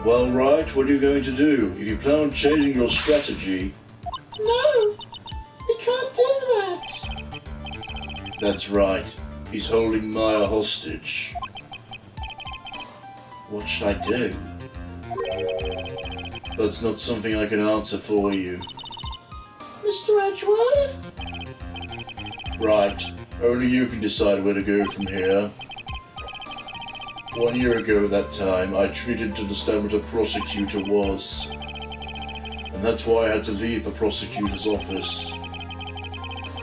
Well, right, what are you going to do? If you plan on changing your strategy... No! We can't do that! That's right. He's holding Maya hostage. What should I do? That's not something I can answer for you. Mr. Edgeworth? Right. Only you can decide where to go from here. 1 year ago at that time, I treated to understand what a prosecutor was. And that's why I had to leave the prosecutor's office.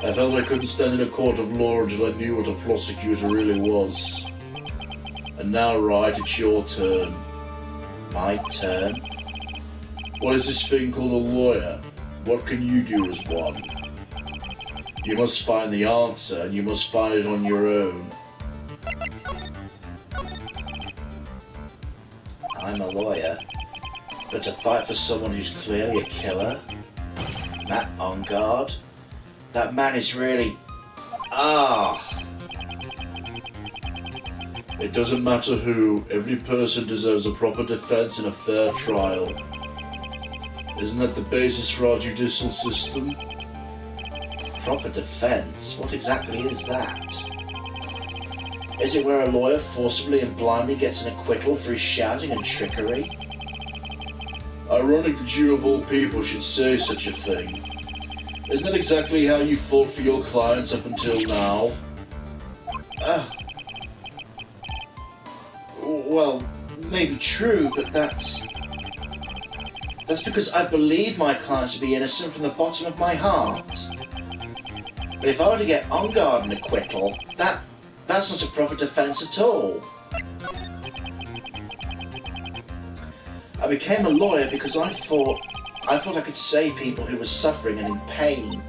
I felt I couldn't stand in a court of law until I knew what a prosecutor really was. And now, right, it's your turn. My turn? What is this thing called a lawyer? What can you do as one? You must find the answer, and you must find it on your own. I'm a lawyer, but to fight for someone who's clearly a killer? Matt Engarde? That man is really... It doesn't matter who, every person deserves a proper defense and a fair trial. Isn't that the basis for our judicial system? Proper defense? What exactly is that? Is it where a lawyer forcibly and blindly gets an acquittal through shouting and trickery? Ironic that you of all people should say such a thing. Isn't that exactly how you fought for your clients up until now? Well, maybe true, but that's because I believe my clients to be innocent from the bottom of my heart. But if I were to get Engarde an acquittal, that's not a proper defense at all. I became a lawyer because I thought I could save people who were suffering and in pain.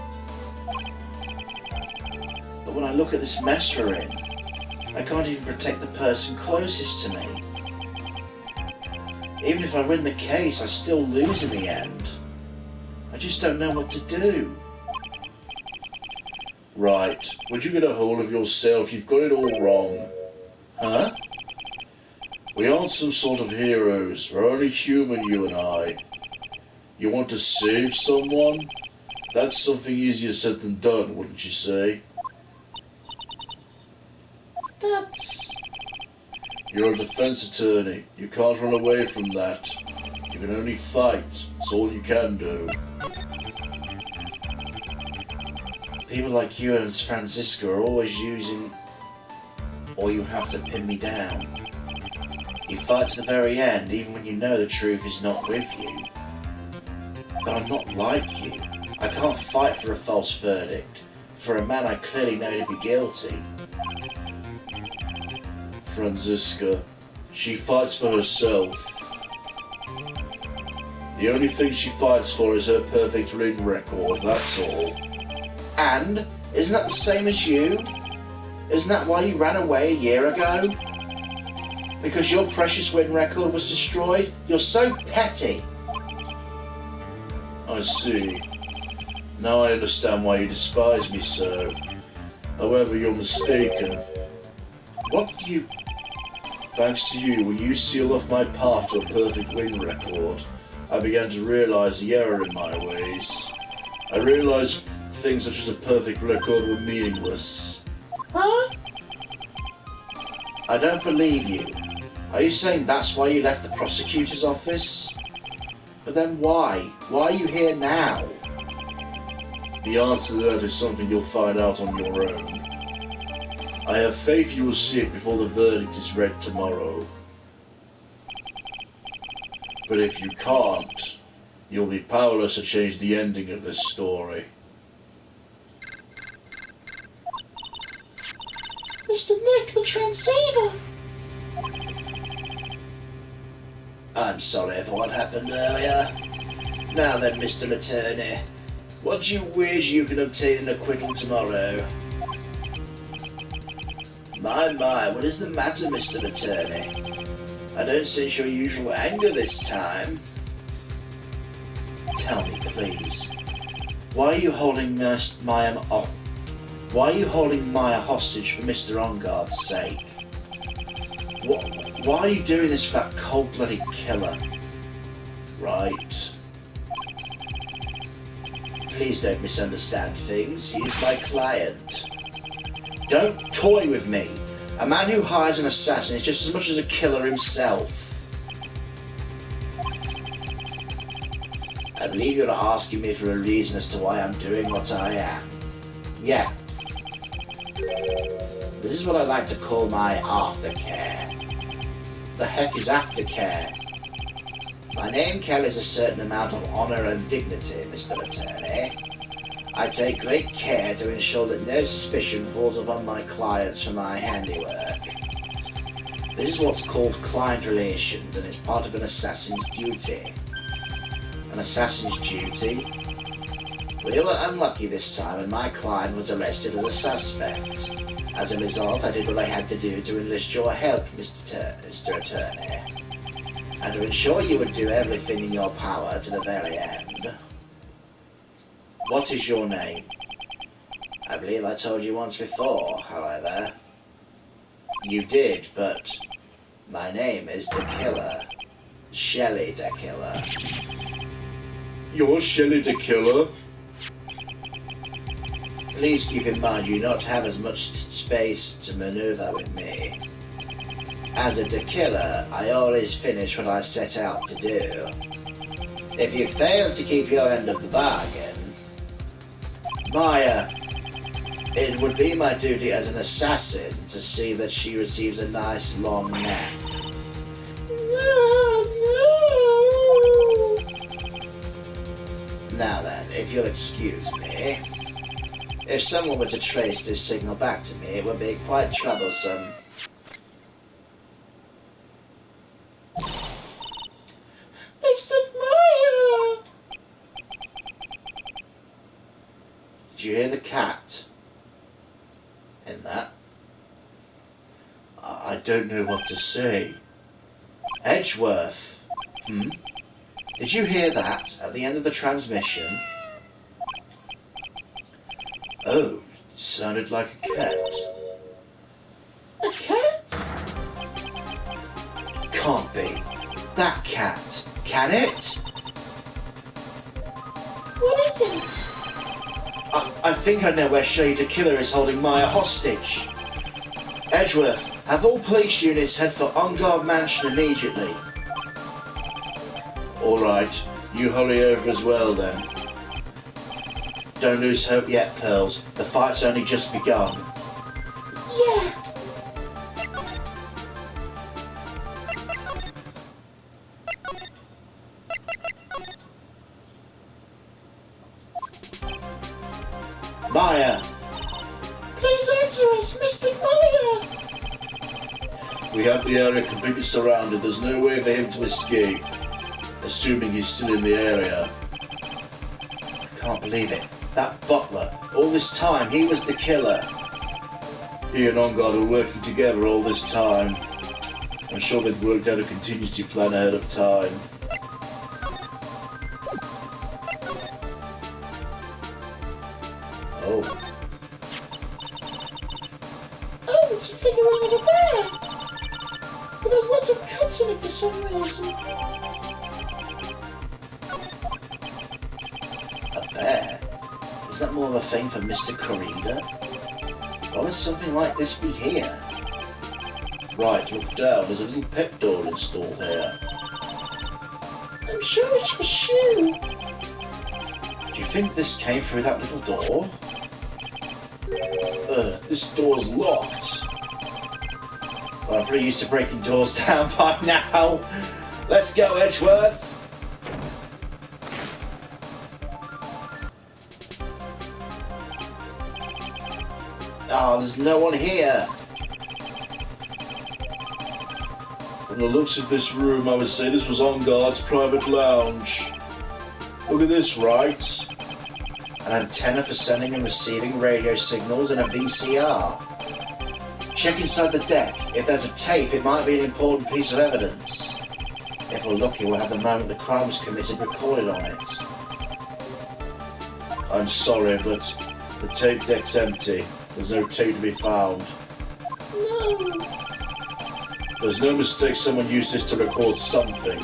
But when I look at this mess we're in, I can't even protect the person closest to me. Even if I win the case, I still lose in the end. I just don't know what to do. Right. Would you get a hold of yourself? You've got it all wrong. Huh? We aren't some sort of heroes. We're only human, you and I. You want to save someone? That's something easier said than done, wouldn't you say? You're a defense attorney. You can't run away from that. You can only fight. It's all you can do. People like you and Francisco are always using... or you have to pin me down. You fight to the very end, even when you know the truth is not with you. But I'm not like you. I can't fight for a false verdict, for a man I clearly know to be guilty. Francisca, she fights for herself. The only thing she fights for is her perfect ring record, that's all. And? Isn't that the same as you? Isn't that why you ran away a year ago? Because your precious win record was destroyed? You're so petty. I see. Now I understand why you despise me so. However, you're mistaken. What did you... Thanks to you, when you sealed off my path to a perfect win record, I began to realize the error in my ways. I realized things such as a perfect record were meaningless. Huh? I don't believe you. Are you saying that's why you left the prosecutor's office? But then why? Why are you here now? The answer to that is something you'll find out on your own. I have faith you will see it before the verdict is read tomorrow. But if you can't, you'll be powerless to change the ending of this story. Mr. Nick, the transceiver! I'm sorry for what happened earlier. Now then, Mr. Attorney, what do you wish you can obtain an acquittal tomorrow? My, what is the matter, Mr. Attorney? I don't sense your usual anger this time. Tell me, please, why are you holding Maya hostage for Mr. Engarde's sake? Why are you doing this for that cold-blooded killer? Right. Please don't misunderstand things. He is my client. Don't toy with me. A man who hires an assassin is just as much as a killer himself. I believe you're asking me for a reason as to why I'm doing what I am. Yeah. This is what I like to call my aftercare. The heck is aftercare? My name carries a certain amount of honor and dignity, Mr. Attorney. I take great care to ensure that no suspicion falls upon my clients for my handiwork. This is what's called client relations, and is part of an assassin's duty. An assassin's duty? We were unlucky this time, and my client was arrested as a suspect. As a result, I did what I had to do to enlist your help, Mr. Attorney, and to ensure you would do everything in your power to the very end. What is your name? I believe I told you once before, however. You did, but my name is the Killer. Shelley the Killer. You're Shelley the Killer? Please keep in mind you don't have as much space to maneuver with me. As a killer, I always finish what I set out to do. If you fail to keep your end of the bargain, Maya, it would be my duty as an assassin to see that she receives a nice long nap. Now then, if you'll excuse me, if someone were to trace this signal back to me, it would be quite troublesome. Mr. Maya! Did you hear the cat in that? I don't know what to say. Edgeworth. Did you hear that at the end of the transmission? Oh, it sounded like a cat. A cat? Can't be. That cat. Can it? What is it? I think I know where Shelley the Killer is holding Maya hostage. Edgeworth, have all police units head for On Guard Mansion immediately. Alright, you hurry over as well then. Don't lose hope yet, Pearls. The fight's only just begun. Yeah. Maya! Please answer us, Mr. Maya! We have the area completely surrounded. There's no way for him to escape. Assuming he's still in the area. Can't believe it. That butler, all this time, he was the killer. He and On Guard were working together all this time. I'm sure they'd worked out a contingency plan ahead of time. Oh. Oh, it's a figurine of a bear! But there's lots of cuts in it for some reason. A bear? Is that more of a thing for Mr. Coringa? Why would something like this be here? Right, look down. There's a little pet door installed here. I'm sure it's for Shu. Do you think this came through that little door? This door's locked. Well, I'm pretty used to breaking doors down by now. Let's go, Edgeworth. Oh, there's no one here. From the looks of this room, I would say this was On Guard's private lounge. Look at this, right? An antenna for sending and receiving radio signals and a VCR. Check inside the deck. If there's a tape, it might be an important piece of evidence. If we're lucky, we'll have the moment the crime was committed recorded on it. I'm sorry, but the tape deck's empty. There's no tape to be found. No. There's no mistake someone used this to record something.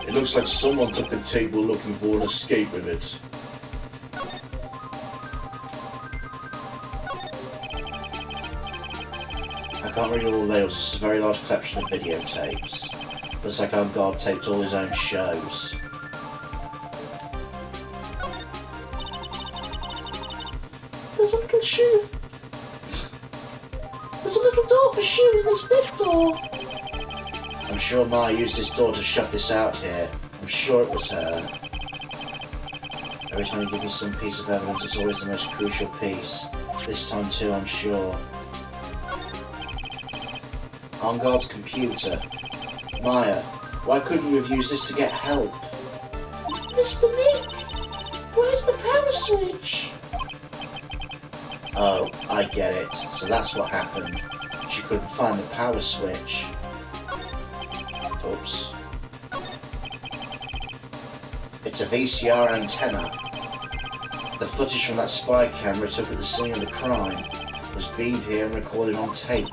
It looks like someone took the table looking for an escape with it. I can't read all the labels. It's a very large collection of videotapes. Looks like our god taped all his own shows. There's a little shoe. There's a little door for shooting this big door. I'm sure Ma used this door to shut this out here. I'm sure it was her. Every time you give me some piece of evidence, it's always the most crucial piece. This time too, I'm sure. On God's computer. Maya, why couldn't you have used this to get help? Mr. Nick, where's the power switch? Oh, I get it. So that's what happened. She couldn't find the power switch. Oops. It's a VCR antenna. The footage from that spy camera took at the scene of the crime was beamed here and recorded on tape.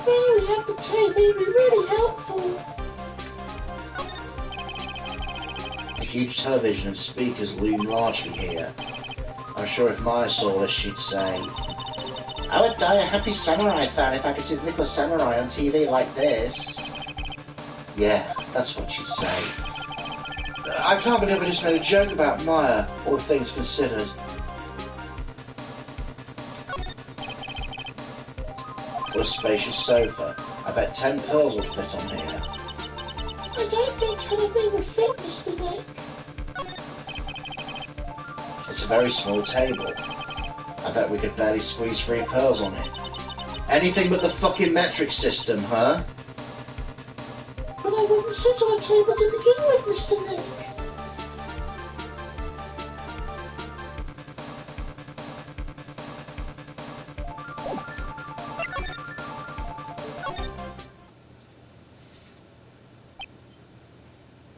Well, we have the tape. It would be really helpful. A huge television and speakers loom largely here. I'm sure if Maya saw this, she'd say, I would die a happy samurai fan if I could see the Nicholas Samurai on TV like this. Yeah, that's what she'd say. I can't believe I just made a joke about Maya, all things considered. What a spacious sofa. I bet 10 pearls would fit on here. I don't think 10 of me would fit, Mr. Nick. It's a very small table. I bet we could barely squeeze 3 pearls on it. Anything but the fucking metric system, huh? But I wouldn't sit on a table to begin with, Mr. Nick.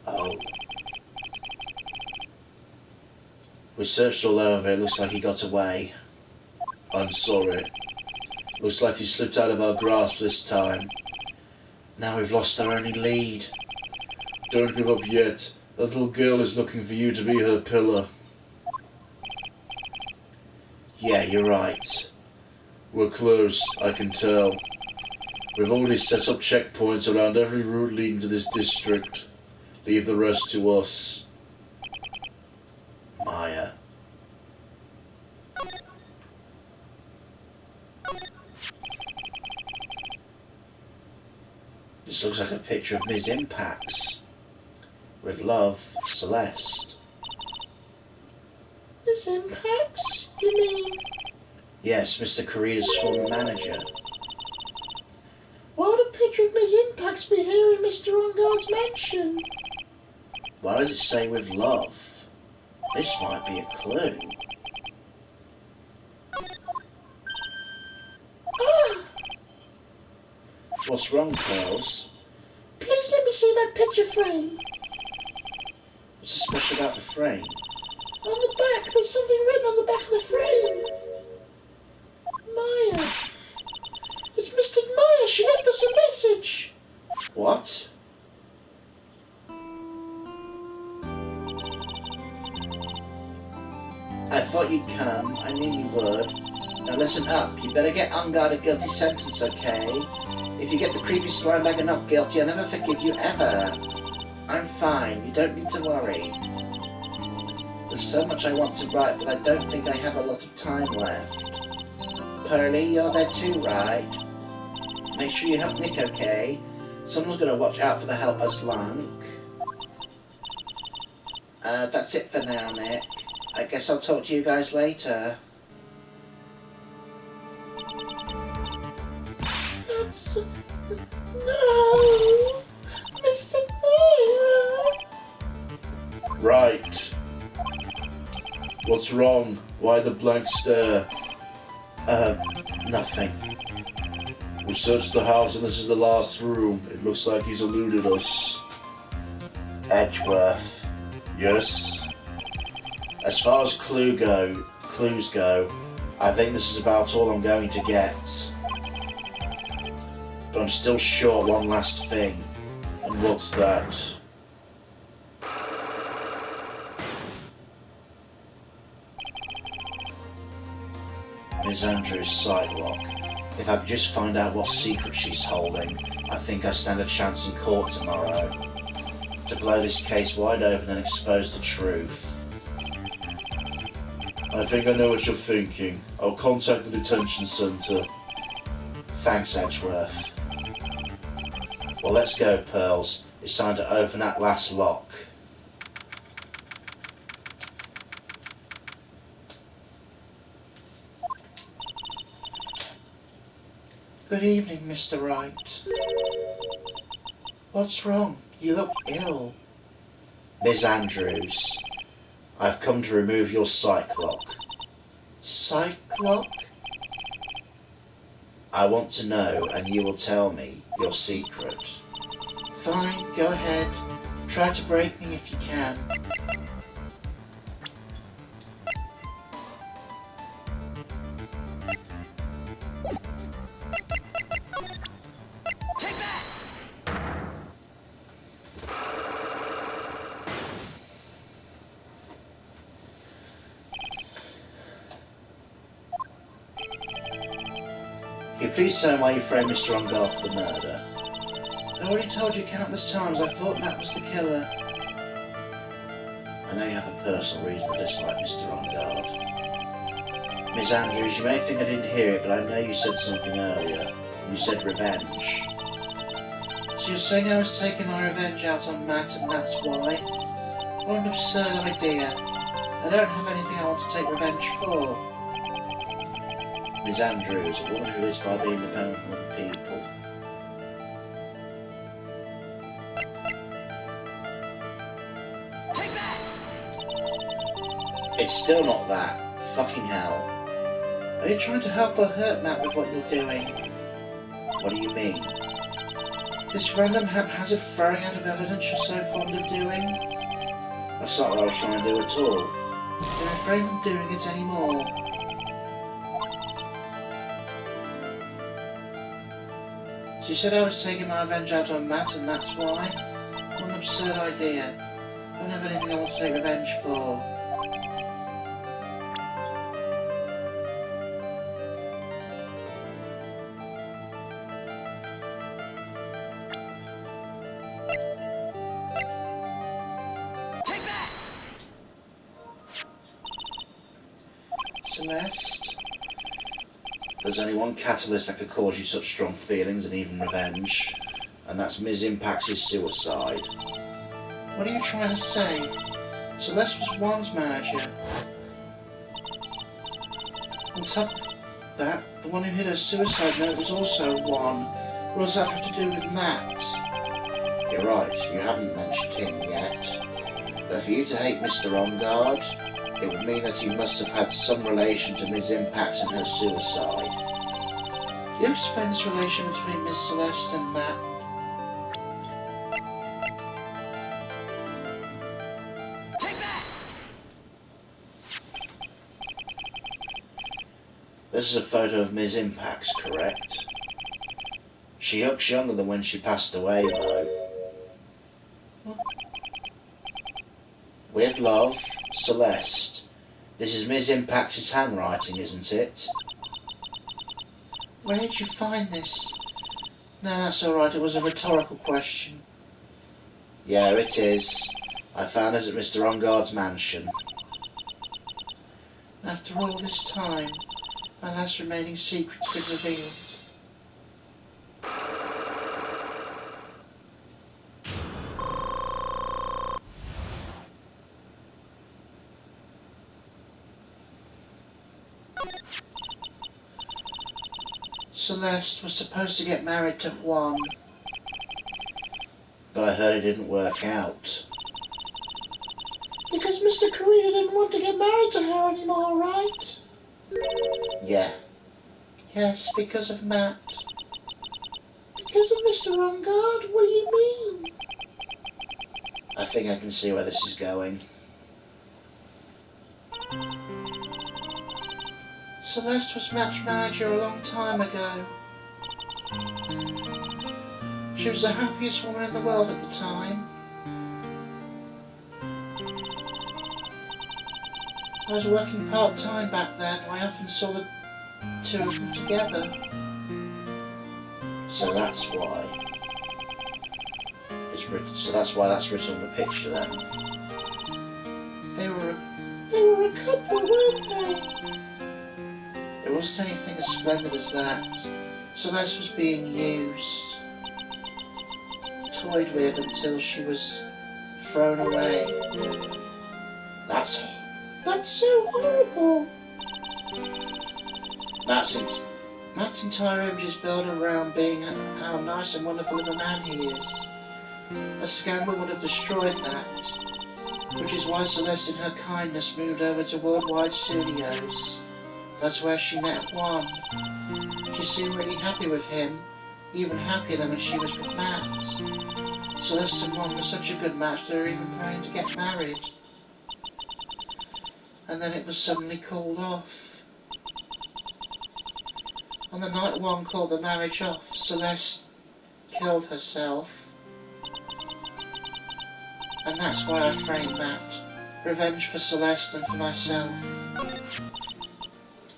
Oh. We searched all over, it looks like he got away. I'm sorry. Looks like he slipped out of our grasp this time. Now we've lost our only lead. Don't give up yet. That little girl is looking for you to be her pillar. Yeah, you're right. We're close, I can tell. We've already set up checkpoints around every route leading to this district. Leave the rest to us. Maya. This looks like a picture of Ms. Impax. With love, Celeste. Ms. Impax? You mean? Yes, Mr. Karida's former manager. Why would a picture of Ms. Impax be here in Mr. Ongard's mansion? Why does it say with love? This might be a clue. Ah! What's wrong, Pearls? Please let me see that picture frame. What's so special about the frame? On the back, there's something written on the back of the frame. Maya. It's Mr. Maya. She left us a message. What? I thought you'd come. I knew you would. Now listen up. You better get Ongard a guilty sentence, okay? If you get the creepy slime bag not guilty, I'll never forgive you ever. I'm fine. You don't need to worry. There's so much I want to write, but I don't think I have a lot of time left. Pearly, you're there too, right? Make sure you help Nick, okay? Someone's gonna watch out for the helper slunk. That's it for now, Nick. I guess I'll talk to you guys later. That's... No! Mr. Maya! Right. What's wrong? Why the blank stare? Nothing. We've searched the house and this is the last room. It looks like he's eluded us. Edgeworth. Yes? As far as clues go, I think this is about all I'm going to get. But I'm still short one last thing. A What's that? Ms. Andrews' sight lock. If I could just find out what secret she's holding, I think I stand a chance in court tomorrow. To blow this case wide open and expose the truth. I think I know what you're thinking. I'll contact the detention center. Thanks, Edgeworth. Well, let's go, Pearls. It's time to open that last lock. Good evening, Mr. Wright. What's wrong? You look ill. Ms. Andrews, I've come to remove your psych lock. Psych lock? I want to know, and you will tell me your secret. Fine, go ahead. Try to break me if you can. Can you please tell me why you framed Mr. Ungar for the murder? I already told you countless times I thought Matt was the killer. I know you have a personal reason to dislike Mr. Ungard. Ms. Andrews, you may think I didn't hear it, but I know you said something earlier. You said revenge. So you're saying I was taking my revenge out on Matt and that's why? What an absurd idea. I don't have anything I want to take revenge for. Ms. Andrews, a woman who lives by being dependent on other people. Take that! It's still not that. Fucking hell. Are you trying to help or hurt Matt with what you're doing? What do you mean? This random haphazard throwing out of evidence you're so fond of doing? That's not what I was trying to do at all. Then refrain from doing it anymore. So you said I was taking my revenge out on Matt and that's why? What an absurd idea. I don't have anything I want to take revenge for. Take that! Celeste? There's only one catalyst that could cause you such strong feelings and even revenge, and that's Ms. Impax's suicide. What are you trying to say? Celeste was Juan's manager. On top of that, the one who hid her suicide note was also Juan. What does that have to do with Matt? You're right, you haven't mentioned him yet. But for you to hate Mr. Ongard, it would mean that he must have had some relation to Ms. Impax and her suicide. Do you explain this relation between Miss Celeste and Matt? Take that! This is a photo of Ms. Impax, correct? She looks younger than when she passed away, though. With love, Celeste. This is Ms. Impax's handwriting, isn't it? Where did you find this? No, that's alright, it was a rhetorical question. Yeah, it is. I found it at Mr. Ongard's mansion. After all this time, my last remaining secret's been revealed. Celeste was supposed to get married to Juan. But I heard it didn't work out. Because Mr. Correa didn't want to get married to her anymore, right? Yeah. Yes, because of Matt. Because of Mr. Ongard? What do you mean? I think I can see where this is going. Celeste was match manager a long time ago. She was the happiest woman in the world at the time. I was working part-time back then, and I often saw the two of them together. So that's why it's written. So that's why that's written on the picture then. They were a couple, weren't they? It wasn't anything as splendid as that. Celeste was being used, toyed with until she was thrown away. That's so horrible. Matt's entire image is built around being how nice and wonderful of a man he is. A scandal would have destroyed that, which is why Celeste in her kindness moved over to Worldwide Studios. That's where she met Juan. She seemed really happy with him, even happier than when she was with Matt. Celeste and Juan were such a good match they were even planning to get married. And then it was suddenly called off. On the night Juan called the marriage off, Celeste killed herself. And that's why I framed Matt. Revenge for Celeste and for myself.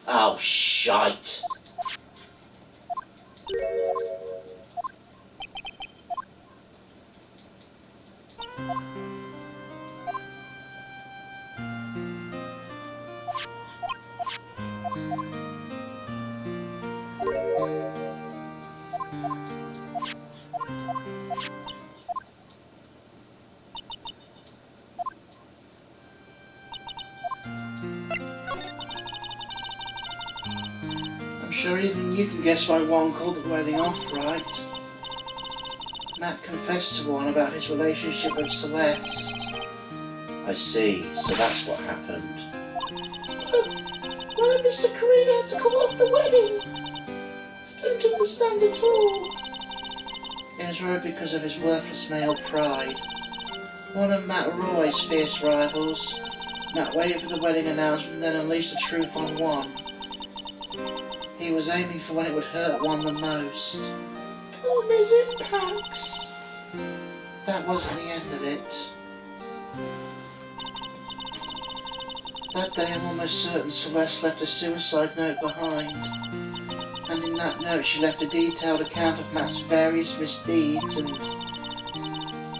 Oh, shite. I'm sure even you can guess why Juan called the wedding off, right? Matt confessed to Juan about his relationship with Celeste. I see, so that's what happened. Why did Mr. Carino have to call off the wedding? I don't understand at all. It was really because of his worthless male pride. One of Matt and Roy's fierce rivals. Matt waited for the wedding announcement and then unleashed the truth on Juan. He was aiming for when it would hurt Juan the most. Poor Ms. Impax. That wasn't the end of it. That day I'm almost certain Celeste left a suicide note behind. And in that note she left a detailed account of Matt's various misdeeds, and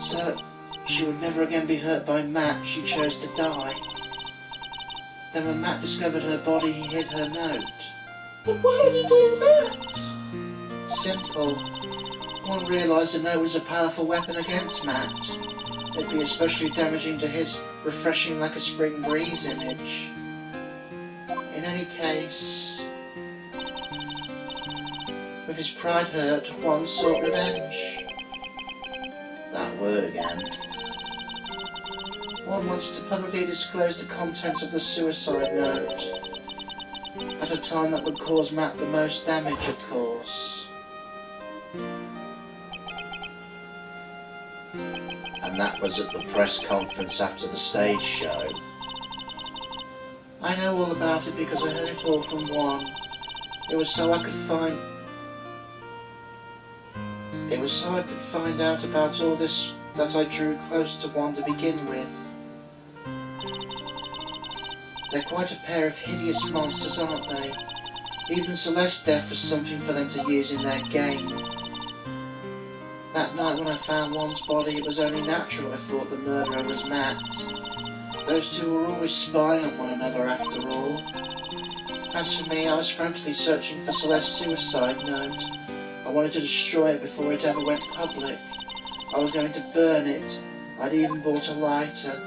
so that she would never again be hurt by Matt, she chose to die. Then when Matt discovered her body, he hid her note. But why would he do that? Simple. One realised the note was a powerful weapon against Matt. It'd be especially damaging to his refreshing like a spring breeze image. In any case, with his pride hurt, Juan sought revenge. That word again. Juan wanted to publicly disclose the contents of the suicide note, at a time that would cause Matt the most damage, of course. And that was at the press conference after the stage show. I know all about it because I heard it all from Juan. It was so I could find out about all this that I drew close to Juan to begin with. They're quite a pair of hideous monsters, aren't they? Even Celeste's death was something for them to use in their game. That night when I found Juan's body, it was only natural I thought the murderer was Matt. Those two were always spying on one another after all. As for me, I was frantically searching for Celeste's suicide note. I wanted to destroy it before it ever went public. I was going to burn it. I'd even bought a lighter.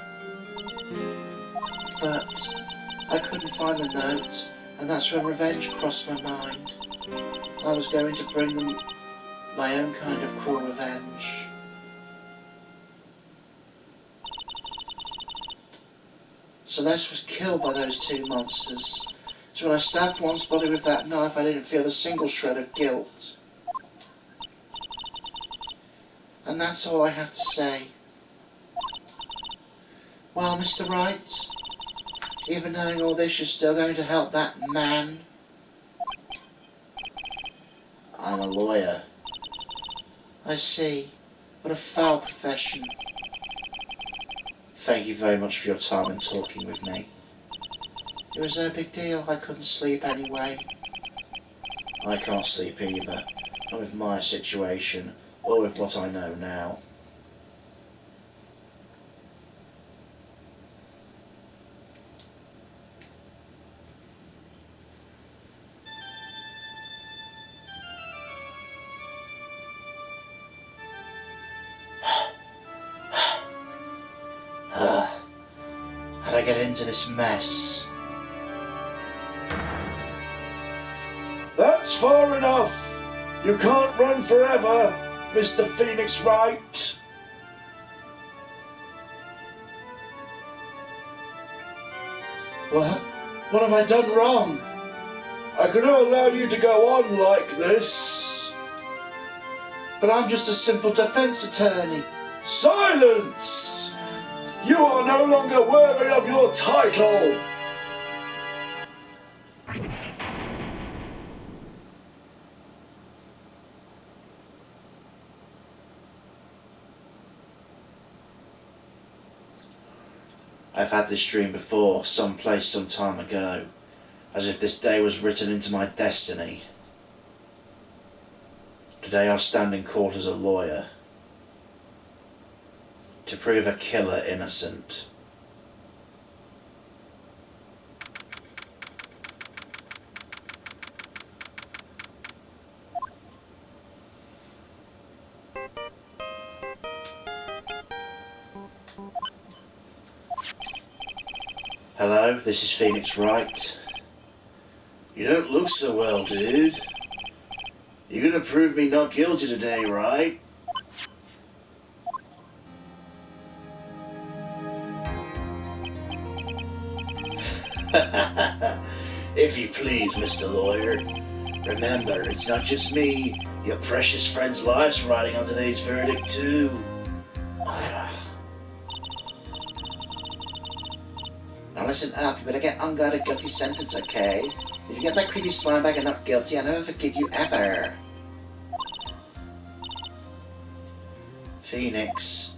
But I couldn't find the note, and that's when revenge crossed my mind. I was going to bring them my own kind of cruel revenge. Celeste was killed by those two monsters, so when I stabbed Juan's body with that knife, I didn't feel a single shred of guilt. And that's all I have to say. Well, Mr. Wright, even knowing all this, you're still going to help that man? I'm a lawyer. I see. What a foul profession. Thank you very much for your time and talking with me. It was no big deal. I couldn't sleep anyway. I can't sleep either. Not with my situation, or with what I know now. How'd I get into this mess? That's far enough! You can't run forever, Mr. Phoenix Wright! What have I done wrong? I could not allow you to go on like this. But I'm just a simple defense attorney. Silence! You are no longer worthy of your title! I've had this dream before, someplace, some time ago, as if this day was written into my destiny. Today I stand in court as a lawyer, to prove a killer innocent. Hello, this is Phoenix Wright. You don't look so well, dude. You're gonna prove me not guilty today, right? If you please, Mr. Lawyer. Remember, it's not just me, your precious friend's life's riding on today's verdict too. Now listen up, you better get on guard a guilty sentence, okay? If you get that creepy slime bag and not guilty, I'll never forgive you ever. Phoenix.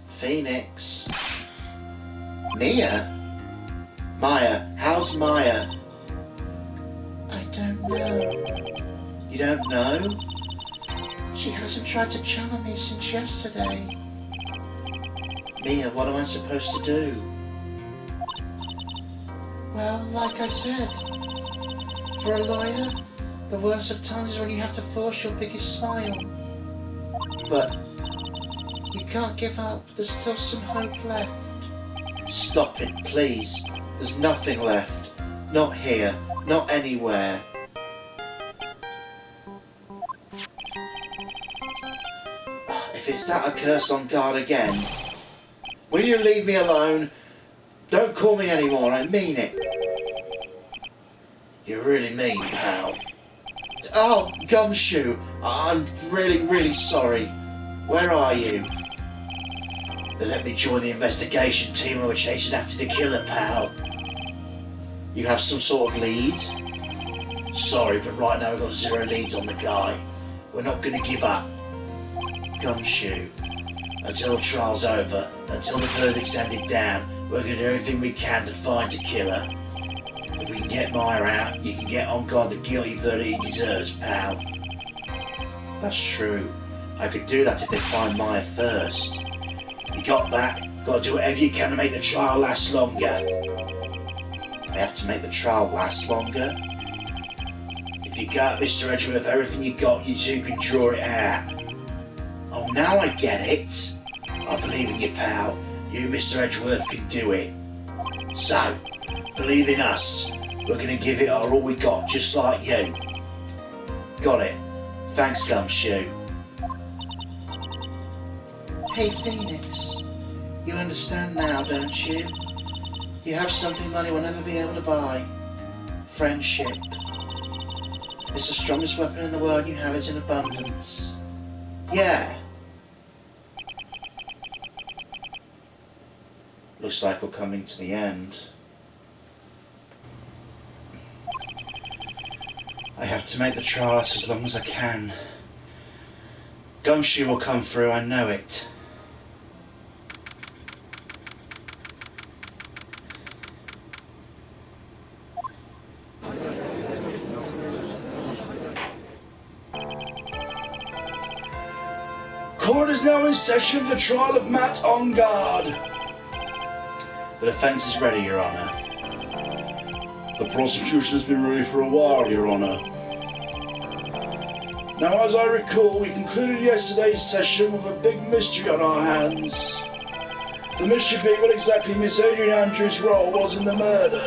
Mia? Maya, how's Maya? I don't know. You don't know? She hasn't tried to channel me since yesterday. Mia, what am I supposed to do? Well, like I said, for a lawyer, the worst of times is when you have to force your biggest smile. But you can't give up. There's still some hope left. Stop it, please. There's nothing left. Not here. Not anywhere. If it's that accursed on guard again, will you leave me alone? Don't call me anymore, I mean it. You're really mean, pal. Oh, Gumshoe, I'm really sorry. Where are you? They let me join the investigation team and we're chasing after the killer, pal. You have some sort of lead? Sorry, but right now we've got 0 leads on the guy. We're not going to give up. Gumshoe, until the trial's over, until the verdict's handed down, we're going to do everything we can to find the killer. If we can get Maya out, you can get on guard the guilty verdict he deserves, pal. That's true. I could do that if they find Maya first. You got that? Got to do whatever you can to make the trial last longer. I have to make the trial last longer? If you got Mr. Edgeworth everything you got, you two can draw it out. Oh, now I get it. I believe in you, pal. You, Mr. Edgeworth, can do it. So, believe in us. We're going to give it all we got, just like you. Got it. Thanks, Gumshoe. Hey, Phoenix. You understand now, don't you? You have something money will never be able to buy. Friendship. It's the strongest weapon in the world and you have it in abundance. Yeah. Looks like we're coming to the end. I have to make the trial last as long as I can. Gumshoe will come through, I know it. Court is now in session for the trial of Matt Ongard. The defence is ready, Your Honour. The prosecution has been ready for a while, Your Honour. Now, as I recall, we concluded yesterday's session with a big mystery on our hands. The mystery being what exactly Miss Adrian Andrews' role was in the murder.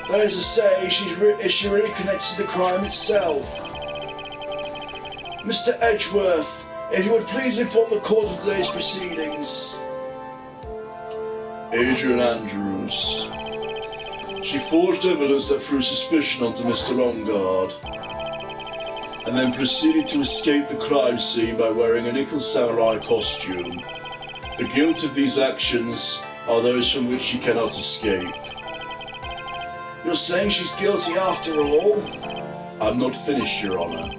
That is to say, is she really connected to the crime itself? Mr. Edgeworth, if you would please inform the court of today's proceedings. Adrian Andrews. She forged evidence that threw suspicion onto Mr. Ongard, and then proceeded to escape the crime scene by wearing a nickel samurai costume. The guilt of these actions are those from which she cannot escape. You're saying she's guilty after all? I'm not finished, Your Honour.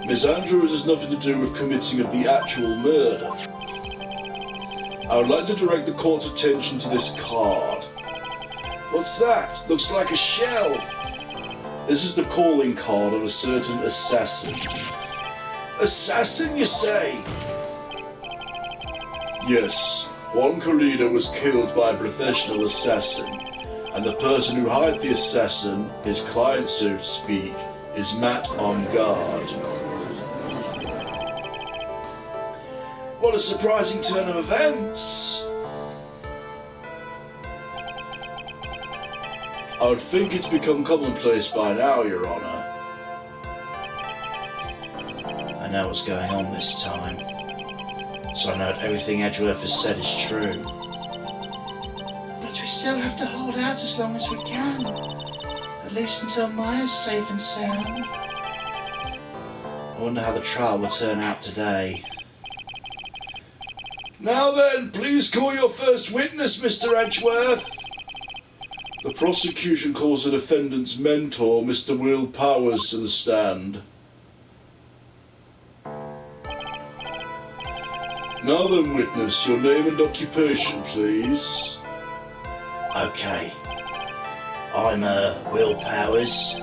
Miss Andrews has nothing to do with committing of the actual murder. I would like to direct the court's attention to this card. What's that? Looks like a shell. This is the calling card of a certain assassin. Assassin, you say? Yes, Juan Corrida was killed by a professional assassin, and the person who hired the assassin, his client so to speak, is Matt Ongard. What a surprising turn of events! I would think it's become commonplace by now, Your Honour. I know what's going on this time, so I know that everything Edgeworth has said is true. But we still have to hold out as long as we can, at least until Maya's safe and sound. I wonder how the trial will turn out today. Now then, please call your first witness, Mr. Edgeworth. The prosecution calls the defendant's mentor, Mr. Will Powers, to the stand. Now then, witness, your name and occupation, please. Okay. I'm Will Powers.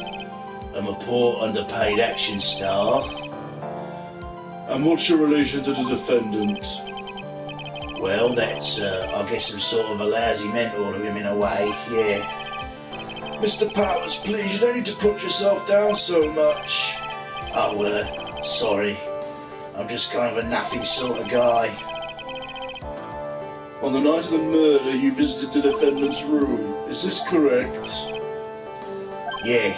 I'm a poor, underpaid action star. And what's your relation to the defendant? Well, that's, I guess I'm sort of a lousy mentor to him in a way, yeah. Mr. Powers, please, you don't need to put yourself down so much. Oh, sorry. I'm just kind of a nothing sort of guy. On the night of the murder, you visited the defendant's room. Is this correct? Yeah.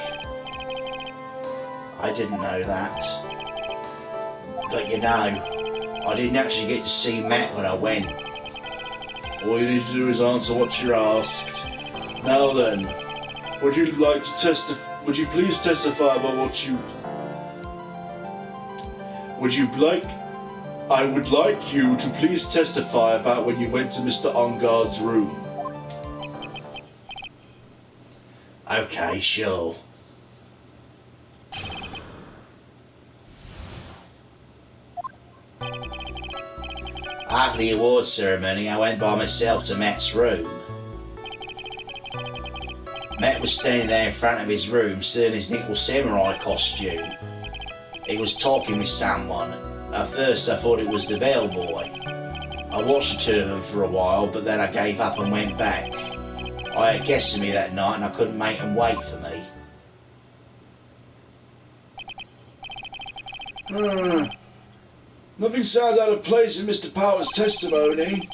I didn't know that. But you know, I didn't actually get to see Matt when I went. All you need to do is answer what you're asked. Now then, would you please testify about what you... I would like you to please testify about when you went to Mr. Ongard's room. Okay, sure. After the awards ceremony, I went by myself to Matt's room. Matt was standing there in front of his room, still in his nickel samurai costume. He was talking with someone. At first I thought it was the bellboy. I watched the two of them for a while, but then I gave up and went back. I had guests with me that night and I couldn't make them wait for me. Nothing sounds out of place in Mr. Powers' testimony.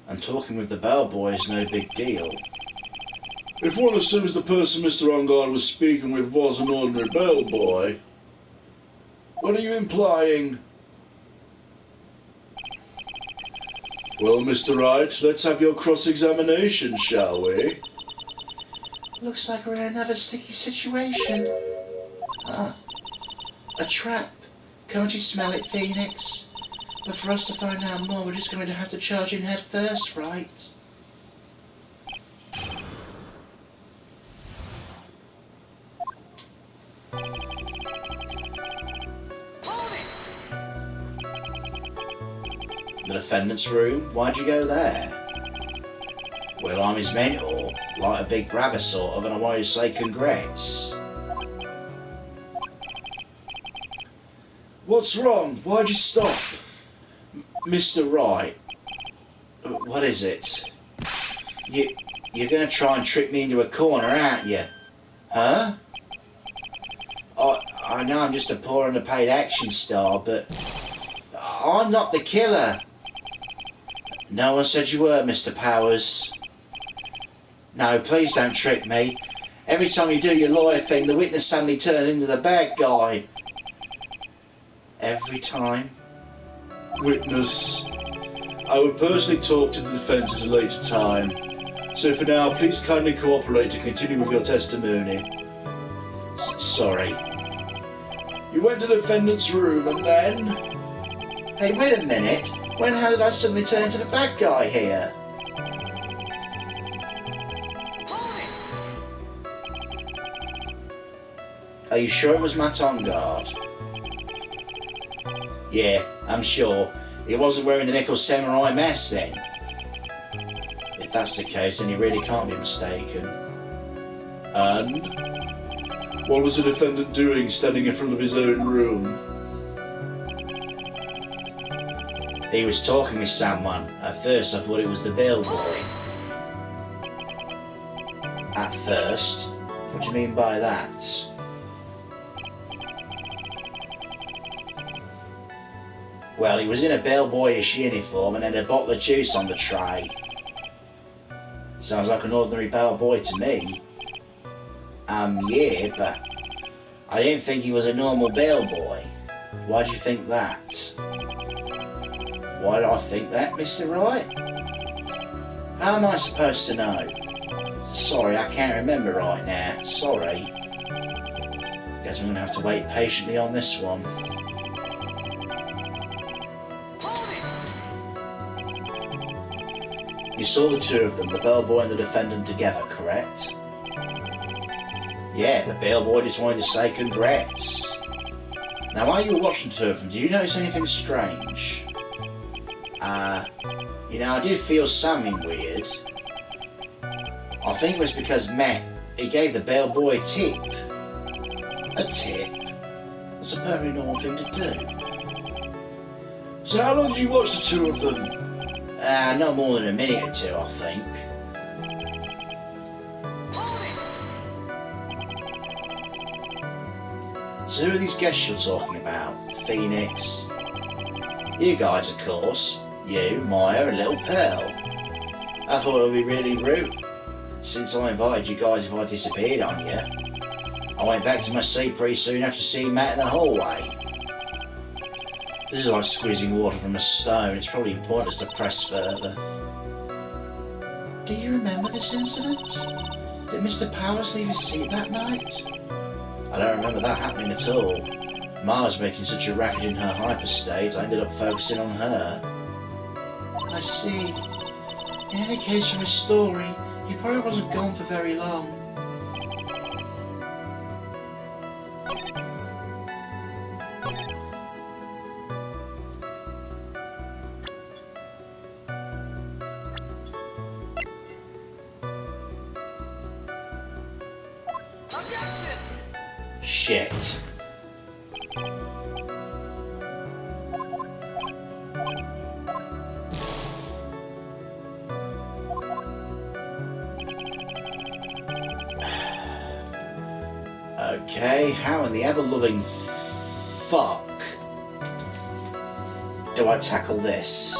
And talking with the bellboy is no big deal. If one assumes the person Mr. Ongard was speaking with was an ordinary bellboy, what are you implying? Well, Mr. Wright, let's have your cross-examination, shall we? Looks like we're in another sticky situation. A trap. Can't you smell it, Phoenix? But for us to find out more, we're just going to have to charge in head first, right? The defendant's room? Why'd you go there? Well, I'm his mentor, like a big brother sort of, and I wanted to say congrats. What's wrong? Why'd you stop? Mr. Wright. What is it? You're gonna try and trick me into a corner, aren't you? Huh? I know I'm just a poor underpaid action star, but I'm not the killer. No one said you were, Mr. Powers. No, please don't trick me. Every time you do your lawyer thing, the witness suddenly turns into the bad guy. Every time? Witness, I will personally talk to the defense at a later time. So for now, please kindly cooperate to continue with your testimony. Sorry. You went to the defendant's room and then... Hey, wait a minute. How did I suddenly turn into the bad guy here? Are you sure it was Matt on guard? Yeah, I'm sure. He wasn't wearing the Nickel Samurai mask then. If that's the case, then he really can't be mistaken. And? What was the defendant doing standing in front of his own room? He was talking with someone. At first I thought it was the bellboy. At first? What do you mean by that? Well, he was in a bellboyish uniform and had a bottle of juice on the tray. Sounds like an ordinary bellboy to me. Yeah, but I didn't think he was a normal bellboy. Why do you think that? Why do I think that, Mr. Wright? How am I supposed to know? Sorry, I can't remember right now. Sorry. Guess I'm gonna have to wait patiently on this one. You saw the two of them, the bellboy and the defendant together, correct? Yeah, the bellboy just wanted to say congrats. Now, while you were watching the two of them, did you notice anything strange? I did feel something weird. I think it was because Matt, he gave the bellboy a tip. A tip? That's a perfectly normal thing to do. So how long did you watch the two of them? Not more than a minute or two, I think. So who are these guests you're talking about? Phoenix? You guys, of course. You, Maya, and Little Pearl. I thought it would be really rude, since I invited you guys if I disappeared on you. I went back to my seat pretty soon after seeing Matt in the hallway. This is like squeezing water from a stone. It's probably pointless to press further. Do you remember this incident? Did Mr. Powers leave his seat that night? I don't remember that happening at all. Ma was making such a racket in her hyperstate, I ended up focusing on her. I see. In any case, from his story, he probably wasn't gone for very long. Shit. Okay, how in the ever-loving fuck do I tackle this?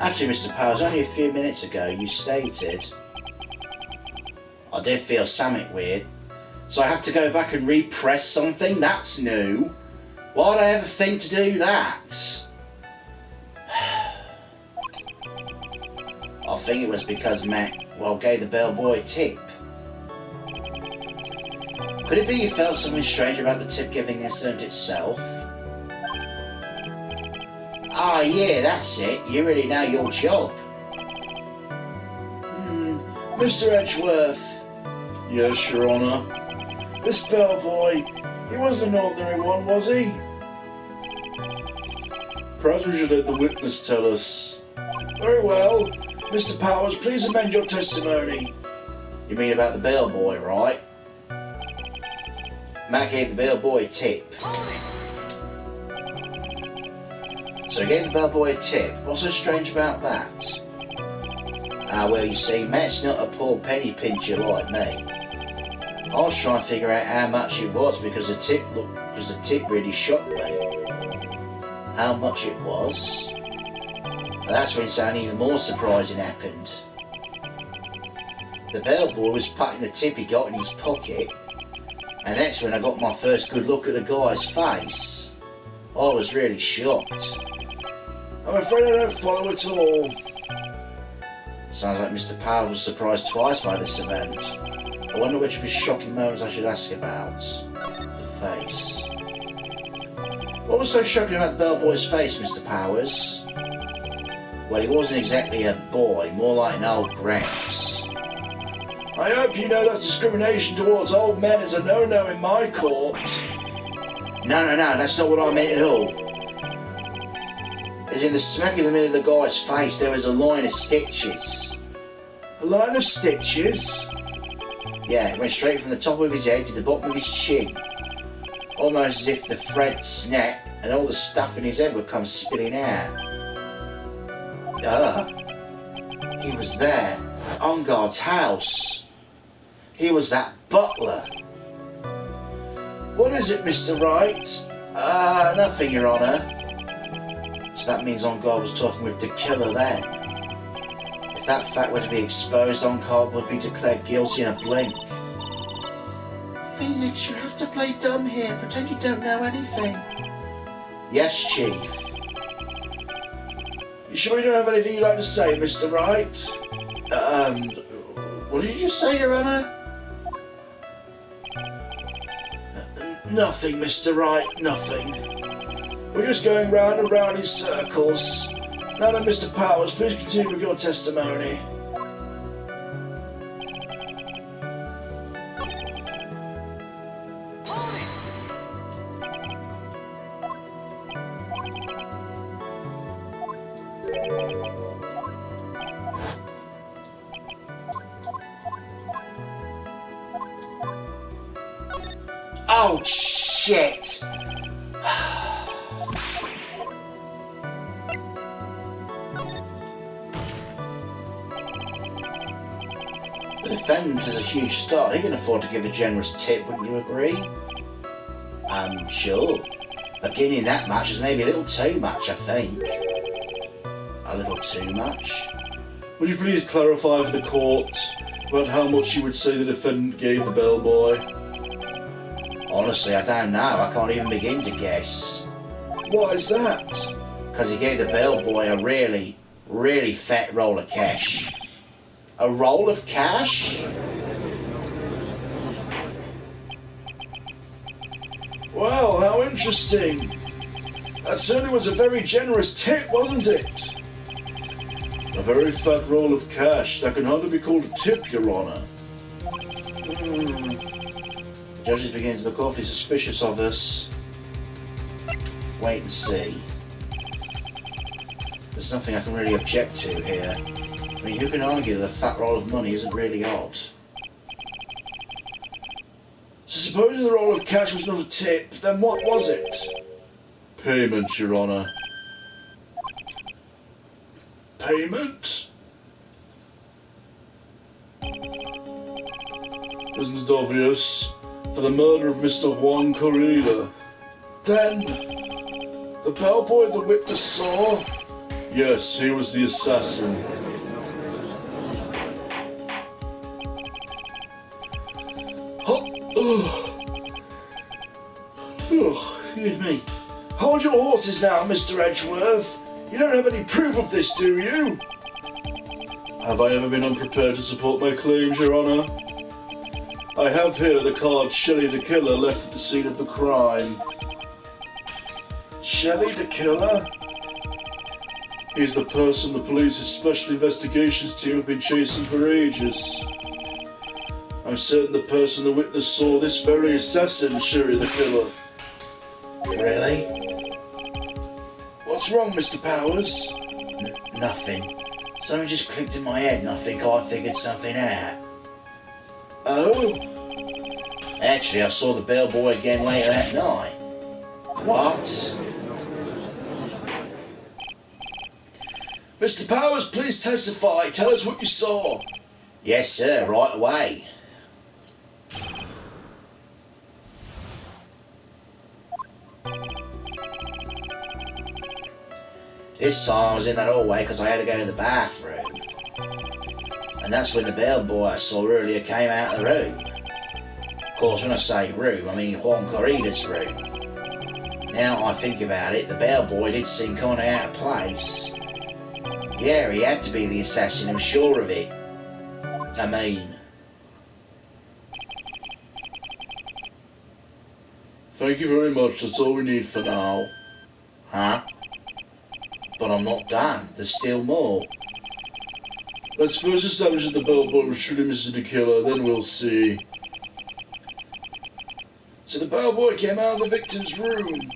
Actually, Mr. Powers, only a few minutes ago you stated I did feel something weird, so I have to go back and repress something? That's new. Why'd I ever think to do that? I think it was because Mac, gave the bellboy a tip. Could it be you felt something strange about the tip-giving incident itself? Ah, yeah, that's it. You really know your job. Mr. Edgeworth. Yes, Your Honour. This bellboy, he wasn't an ordinary one, was he? Perhaps we should let the witness tell us. Very well. Mr. Powers, please amend your testimony. You mean about the bellboy, right? Matt gave the bellboy a tip. So he gave the bellboy a tip. What's so strange about that? Well, you see, Matt's not a poor penny pincher like me. I was trying to figure out how much it was because the tip really shocked me. How much it was? Well, that's when something even more surprising happened. The bellboy was putting the tip he got in his pocket, and that's when I got my first good look at the guy's face. I was really shocked. I'm afraid I don't follow at all. Sounds like Mr. Powers was surprised twice by this event. I wonder which of his shocking moments I should ask about. The face. What was so shocking about the bellboy's face, Mr. Powers? Well, he wasn't exactly a boy, more like an old gramps. I hope you know that discrimination towards old men is a no-no in my court. No, that's not what I meant at all. As in the smack in the middle of the guy's face, there was a line of stitches. A line of stitches? Yeah, it went straight from the top of his head to the bottom of his chin. Almost as if the thread snapped and all the stuff in his head would come spilling out. He was there, at Onguard's house. He was that butler. What is it, Mr. Wright? Nothing, Your Honour. So that means Onguard was talking with the killer then. If that fact were to be exposed, Onguard would be declared guilty in a blink. Phoenix, you have to play dumb here. Pretend you don't know anything. Yes, Chief. You sure you don't have anything you'd like to say, Mr. Wright? What did you just say, Your Honour? Nothing, Mr. Wright, nothing. We're just going round and round in circles. Now then, Mr. Powers, please continue with your testimony. Oh, shit! The defendant is a huge star. He can afford to give a generous tip, wouldn't you agree? Sure. But giving that much is maybe a little too much, I think. A little too much? Would you please clarify for the court about how much you would say the defendant gave the bellboy? Honestly, I don't know. I can't even begin to guess. Why is that? Because he gave the bellboy a really, really fat roll of cash. A roll of cash? Wow, how interesting. That certainly was a very generous tip, wasn't it? A very fat roll of cash. That can hardly be called a tip, Your Honour. The judges begin to look awfully suspicious of us. Wait and see. There's nothing I can really object to here. I mean, who can argue that a fat roll of money isn't really odd? So supposing the roll of cash was not a tip, then what was it? Payment, Your Honour. Payment? Isn't it obvious? For the murder of Mr. Juan Corrida. Then, the bellboy the witness saw? Yes, he was the assassin. Excuse me. Hold your horses now, Mr. Edgeworth. You don't have any proof of this, do you? Have I ever been unprepared to support my claims, Your Honour? I have here the card Shelley the Killer left at the scene of the crime. Shelley the Killer? He's the person the police's special investigations team have been chasing for ages. I'm certain the person the witness saw this very assassin, Shelley the Killer. Really? What's wrong, Mr. Powers? Nothing. Something just clicked in my head and I think I figured something out. Oh? Actually, I saw the bellboy again later that night. What? Mr. Powers, please testify. Tell us what you saw. Yes, sir, right away. This time I was in that hallway because I had to go to the bathroom. And that's when the bellboy I saw earlier came out of the room. Of course, when I say room, I mean Juan Corrida's room. Now I think about it, the bellboy did seem kind of out of place. Yeah, he had to be the assassin, I'm sure of it. I mean... Thank you very much, that's all we need for now. Huh? But I'm not done, there's still more. Let's first establish that the bellboy was truly Mr. the Killer, then we'll see. So the bellboy came out of the victim's room.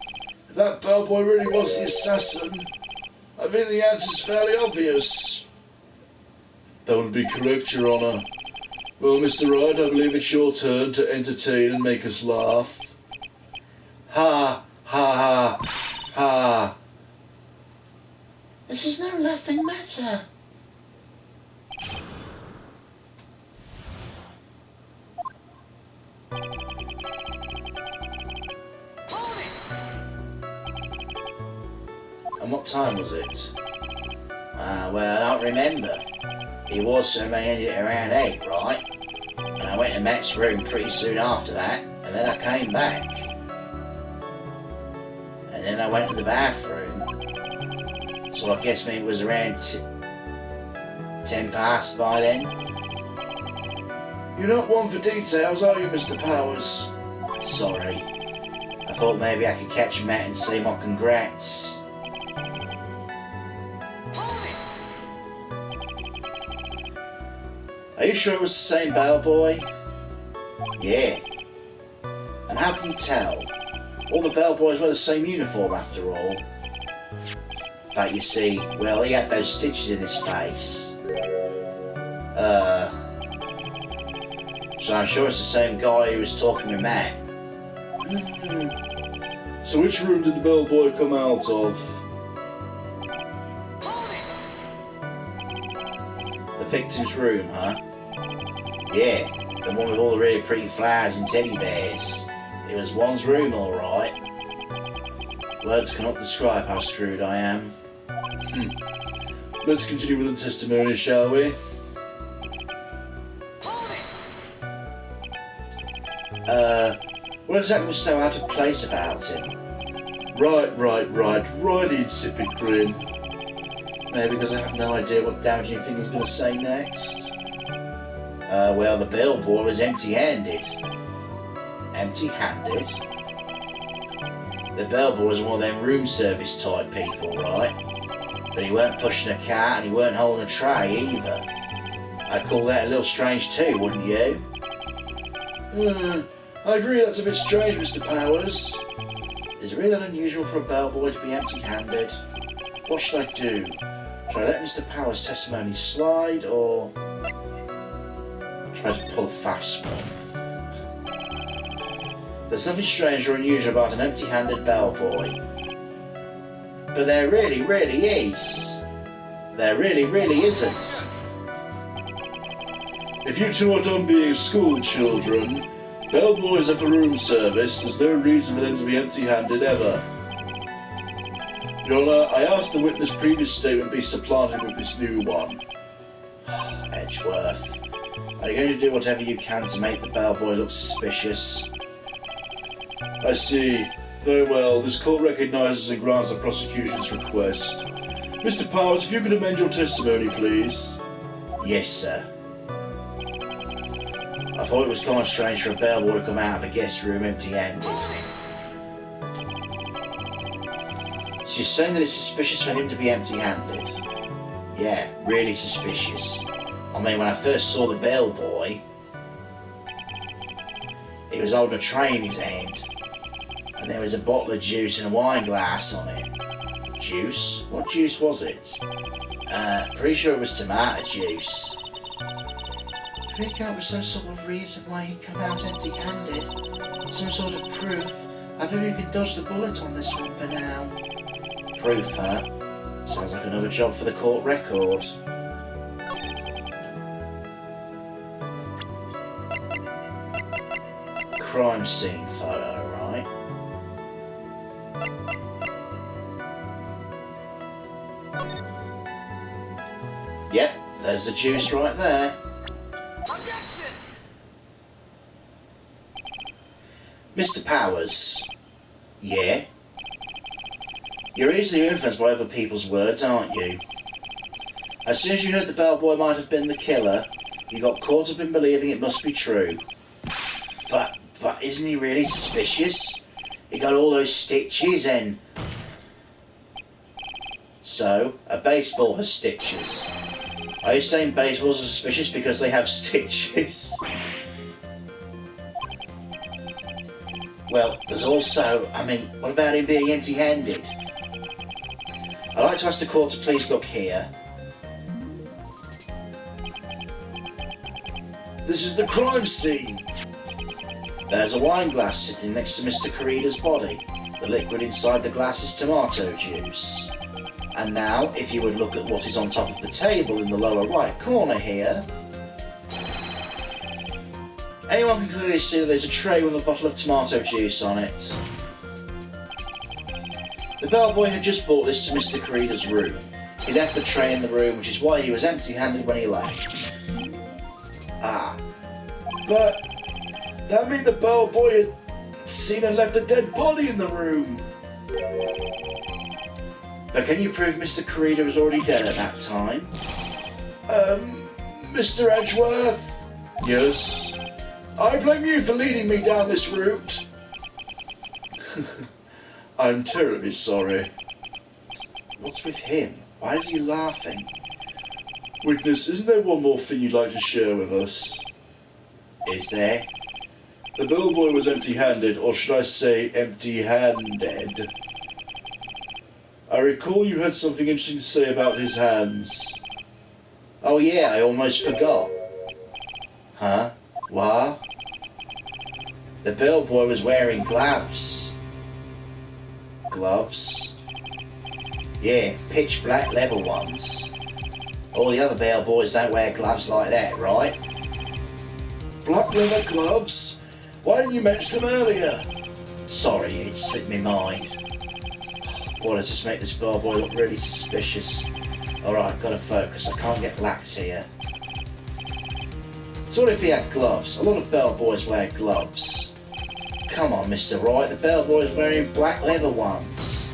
If that bellboy really was the assassin, I think the answer's fairly obvious. That would be correct, Your Honour. Well, Mr. Wright, I believe it's your turn to entertain and make us laugh. Ha, ha, ha, ha. This is no laughing matter. And what time was it? Well, I don't remember. It was somebody ended around 8, right? And I went to Matt's room pretty soon after that, and then I came back. And then I went to the bathroom. So I guess maybe it was around 10 past by then. You're not one for details, are you, Mr. Powers? Sorry. I thought maybe I could catch Matt and say my congrats. Are you sure it was the same bellboy? Yeah. And how can you tell? All the bellboys wear the same uniform after all. But you see, well, he had those stitches in his face. So I'm sure it's the same guy who was talking with Matt. So which room did the bellboy come out of? The victim's room, huh? Yeah, the one with all the really pretty flowers and teddy bears. It was one's room, alright. Words cannot describe how screwed I am. Let's continue with the testimony, shall we? What exactly was so out of place about him? Right, insipid grin. Maybe because I have no idea what damaging thing he's going to say next. Well, the bellboy was empty-handed. Empty-handed? The bellboy was one of them room service type people, right? But he weren't pushing a cart and he weren't holding a tray either. I'd call that a little strange too, wouldn't you? I agree that's a bit strange, Mr. Powers. Is it really that unusual for a bellboy to be empty-handed? What should I do? Should I let Mr. Powers' testimony slide, or try to pull a fast one? There's nothing strange or unusual about an empty-handed bellboy. But there really is. There really isn't. If you two are done being school children, bellboys are for room service. There's no reason for them to be empty-handed ever. Your Honour, I asked the witness' previous statement be supplanted with this new one. Edgeworth, are you going to do whatever you can to make the bellboy look suspicious? I see. Very well. This court recognises and grants the prosecution's request. Mr. Powers, if you could amend your testimony, please. Yes, sir. I thought it was kind of strange for a bellboy to come out of a guest room empty-handed. So you're saying that it's suspicious for him to be empty-handed? Yeah, really suspicious. I mean, when I first saw the bellboy, he was holding a tray in his hand, and there was a bottle of juice and a wine glass on it. Juice? What juice was it? Pretty sure it was tomato juice. Could he come up with some sort of reason why he'd come out empty-handed? Some sort of proof? I think we can dodge the bullet on this one for now. Proof, huh? Sounds like another job for the court record. Crime scene photo, right? Yep, there's the juice right there. Mr. Powers. Yeah? You're easily influenced by other people's words, aren't you? As soon as you heard the bellboy might have been the killer, you got caught up in believing it must be true. But isn't he really suspicious? He got all those stitches and... So, a baseball has stitches. Are you saying baseballs are suspicious because they have stitches? Well, there's also, what about him being empty-handed? I'd like to ask the court to please look here. This is the crime scene. There's a wine glass sitting next to Mr. Corrida's body. The liquid inside the glass is tomato juice. And now, if you would look at what is on top of the table in the lower right corner here, anyone can clearly see that there's a tray with a bottle of tomato juice on it. The bellboy had just brought this to Mr. Corrida's room. He left the tray in the room, which is why he was empty-handed when he left. Ah. But that meant the bellboy had seen and left a dead body in the room. But can you prove Mr. Corrida was already dead at that time? Mr. Edgeworth? Yes? I blame you for leading me down this route. I'm terribly sorry. What's with him? Why is he laughing? Witness, isn't there one more thing you'd like to share with us? Is there? The bellboy was empty-handed, or should I say empty-handed. I recall you had something interesting to say about his hands. Oh yeah, I almost forgot. Huh? What? The bellboy was wearing gloves. Gloves? Yeah, pitch black leather ones. All the other bellboys don't wear gloves like that, right? Black leather gloves? Why didn't you mention them earlier? Sorry, it slipped my mind. Boy, does this make this bellboy look really suspicious. Alright, gotta focus, I can't get lax here. So what if he had gloves? A lot of bellboys wear gloves. Come on, Mr. Wright, the bellboy's wearing black leather ones.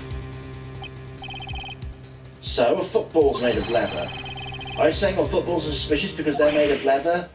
So, a football's made of leather. Are you saying all footballs are suspicious because they're made of leather?